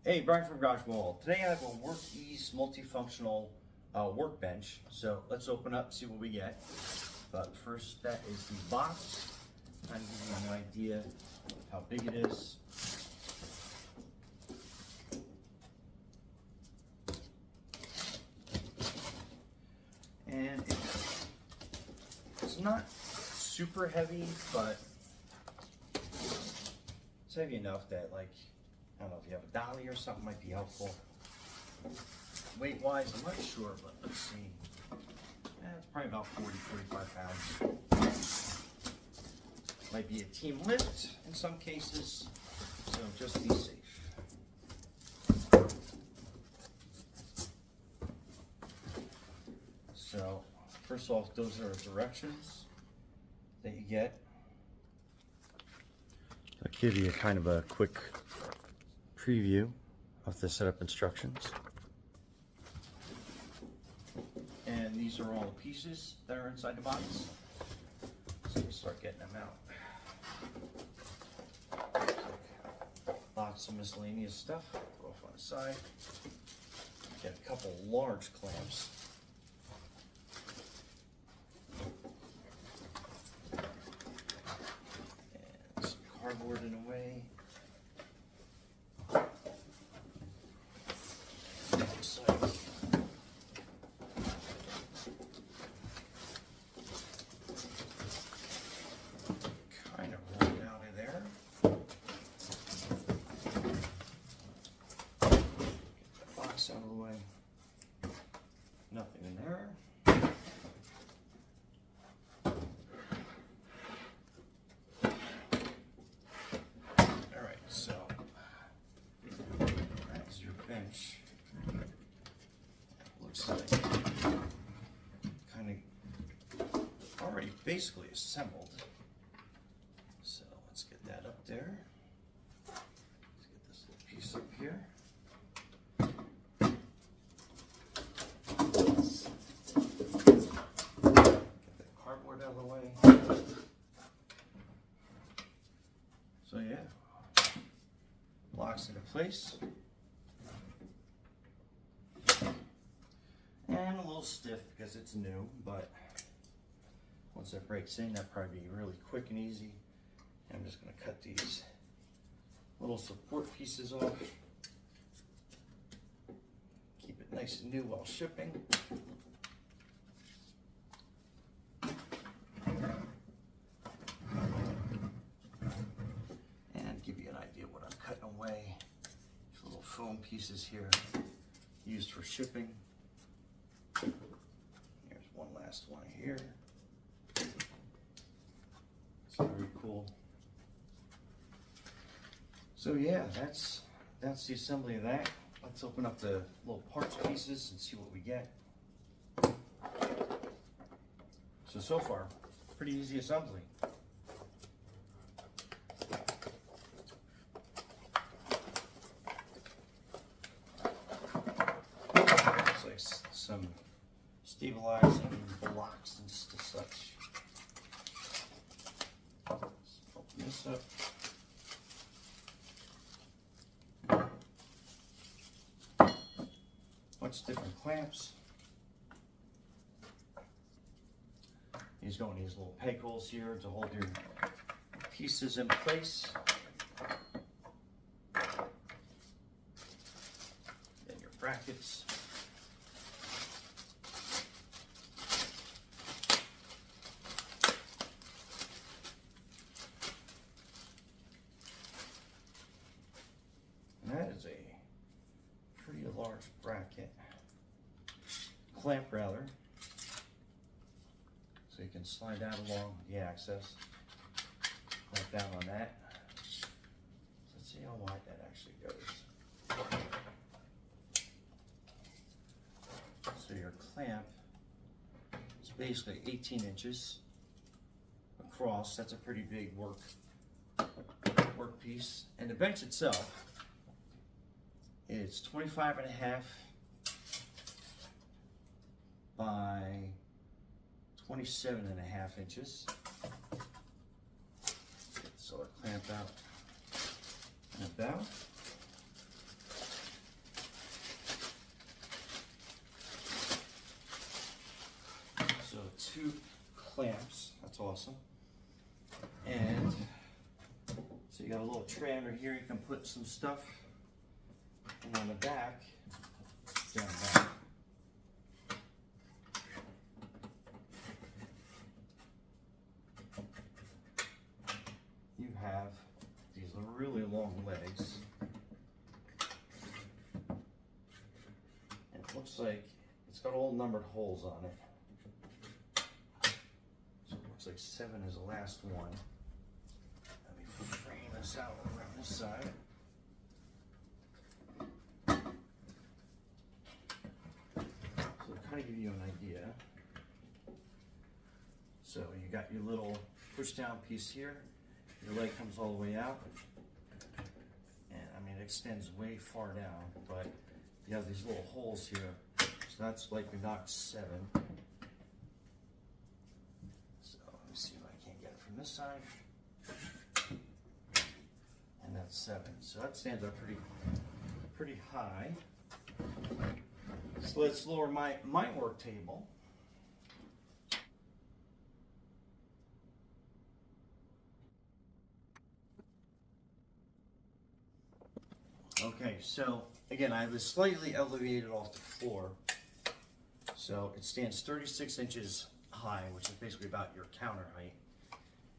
Hey, Brian from Garage Wall. Today I have a Workess multifunctional workbench. So let's open up and see what we get. But first, that is the box. Kind of give you an idea how big it is. And it's not super heavy, but it's heavy enough that, like, I don't know if you have a dolly or something might be helpful. Weight wise, I'm not sure, but let's see. It's probably about 40-45 pounds. Might be a team lift in some cases, so just be safe. So first off, those are directions that you get. I'll give you kind of a quick preview of the setup instructions. And these are all the pieces that are inside the box. So we start getting them out. Lots of miscellaneous stuff. Go off on the side. Get a couple large clamps. And some cardboard in a way. Out of the way. Nothing in there. All right, so that's your bench. Looks like kind of already basically assembled. So let's get that up there. Let's get this little piece up here. Out of the way. So yeah, locks into place. And a little stiff because it's new, but once that breaks in, that'll probably be really quick and easy. I'm just going to cut these little support pieces off. Keep it nice and new while shipping. Give you an idea what I'm cutting away. These little foam pieces here used for shipping. Here's one last one here. It's very cool. So yeah, that's the assembly of that. Let's open up the little parts pieces and see what we get. So far, pretty easy assembly. Some stabilizing blocks and such. Let's open this up. Bunch of different clamps. These go in these little peg holes here to hold your pieces in place. Then your brackets. That is a pretty large bracket, clamp rather, so you can slide that along the axis, clamp down on that. Let's see how wide that actually goes. So your clamp is basically 18 inches across. That's a pretty big work piece, and the bench itself, it's 25.5 by 27.5 inches. So I clamp out and about. clamps. That's awesome. And so you got a little tray under here. You can put some stuff. And on the back, down back, you have these really long legs. And it looks like it's got all numbered holes on it. So it looks like 7 is the last one. Let me frame this out around this side. So to kind of give you an idea. So you got your little push down piece here. Your leg comes all the way out. And I mean, it extends way far down, but you have these little holes here. So that's like we knocked 7. So let me see if I can't get it from this side. And that's 7. So that stands up pretty high. So let's lower my work table. Okay, so again, I have this slightly elevated off the floor. So it stands 36 inches high, which is basically about your counter height.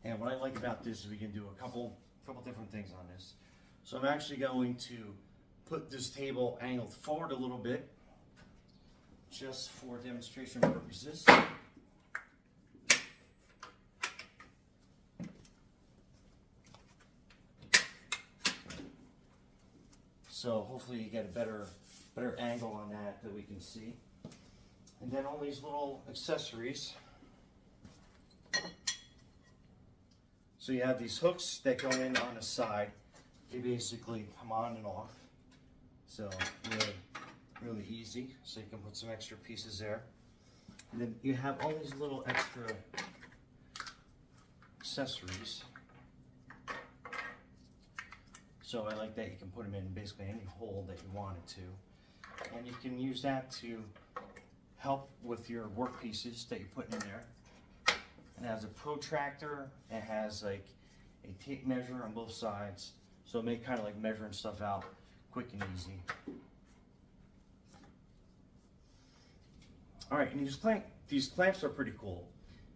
And what I like about this is we can do a couple different things on this. So I'm actually going to put this table angled forward a little bit, just for demonstration purposes. So hopefully you get a better angle on that we can see. And then all these little accessories. So you have these hooks that go in on the side. They basically come on and off. So really easy. So you can put some extra pieces there. And then you have all these little extra accessories. So I like that you can put them in basically any hole that you wanted to. And you can use that to help with your work pieces that you're putting in there. And it has a protractor. It has like a tape measure on both sides. So it make kind of like measuring stuff out quick and easy. All right, and these clamps are pretty cool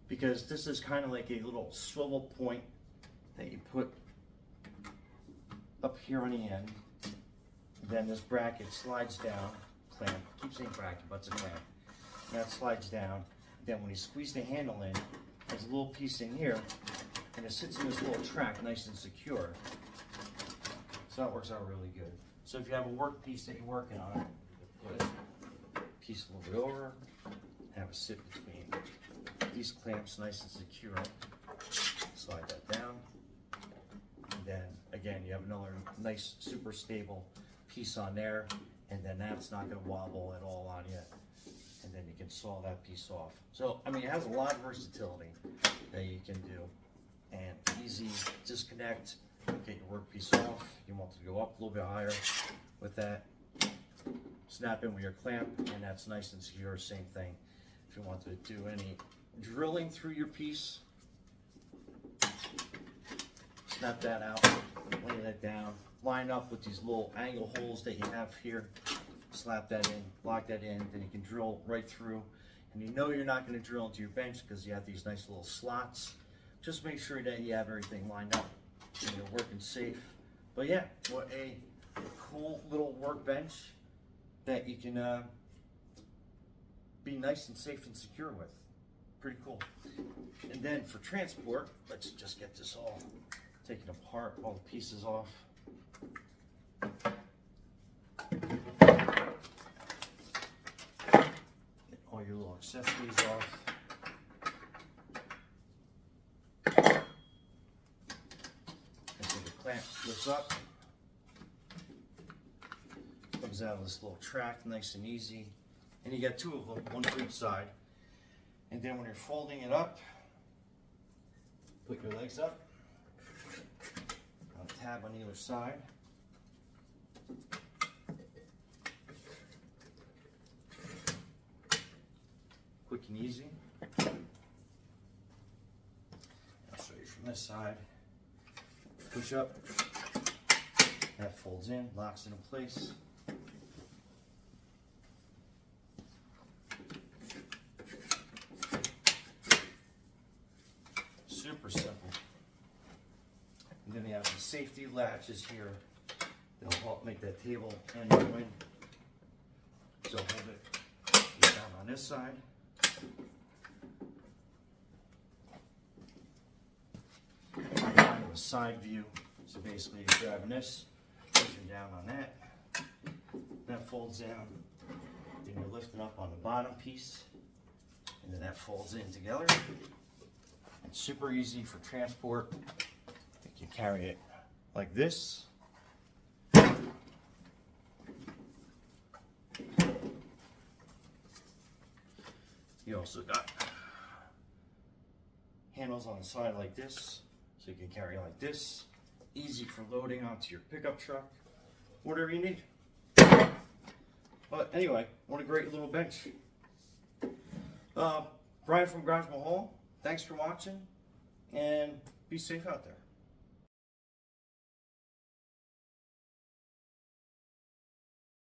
because this is kind of like a little swivel point that you put up here on the end. Then this bracket slides down, clamp, I keep saying bracket, but it's a clamp. And that slides down. Then when you squeeze the handle in, there's a little piece in here, and it sits in this little track nice and secure. So that works out really good. So if you have a work piece that you're working on, put a piece a little bit over, have it sit between these clamps nice and secure. Slide that down. And then again, you have another nice, super stable piece on there, and then that's not going to wobble at all on you. And then you can saw that piece off. So, I mean, it has a lot of versatility that you can do. And easy disconnect, get your workpiece off. You want to go up a little bit higher with that. Snap in with your clamp, and that's nice and secure. Same thing. If you want to do any drilling through your piece, snap that out, lay that down, line up with these little angle holes that you have here. Slap that in, lock that in, then you can drill right through. And you know you're not going to drill into your bench because you have these nice little slots. Just make sure that you have everything lined up and you're working safe. But yeah, what a cool little workbench that you can be nice and safe and secure with. Pretty cool. And then for transport, let's just get this all taken apart, all the pieces off. All your little accessories off. And so the clamp lifts up, comes out of this little track, nice and easy. And you got 2 of them, one for each side. And then when you're folding it up, put your legs up, a tab on either side. Quick and easy. on this side. Push up. That folds in, locks it in place. Super simple. And then you have the safety latches here. They'll help make that table end in wind. So hold it down on this side. Kind of a side view. So basically you're grabbing this, pushing down on that folds down. Then you're lifting up on the bottom piece, and then that folds in together. It's super easy for transport. You can carry it like this. You also got handles on the side like this, so you can carry like this. Easy for loading onto your pickup truck, whatever you need. But anyway, what a great little bench. Brian from Garage Mahal, thanks for watching, and be safe out there.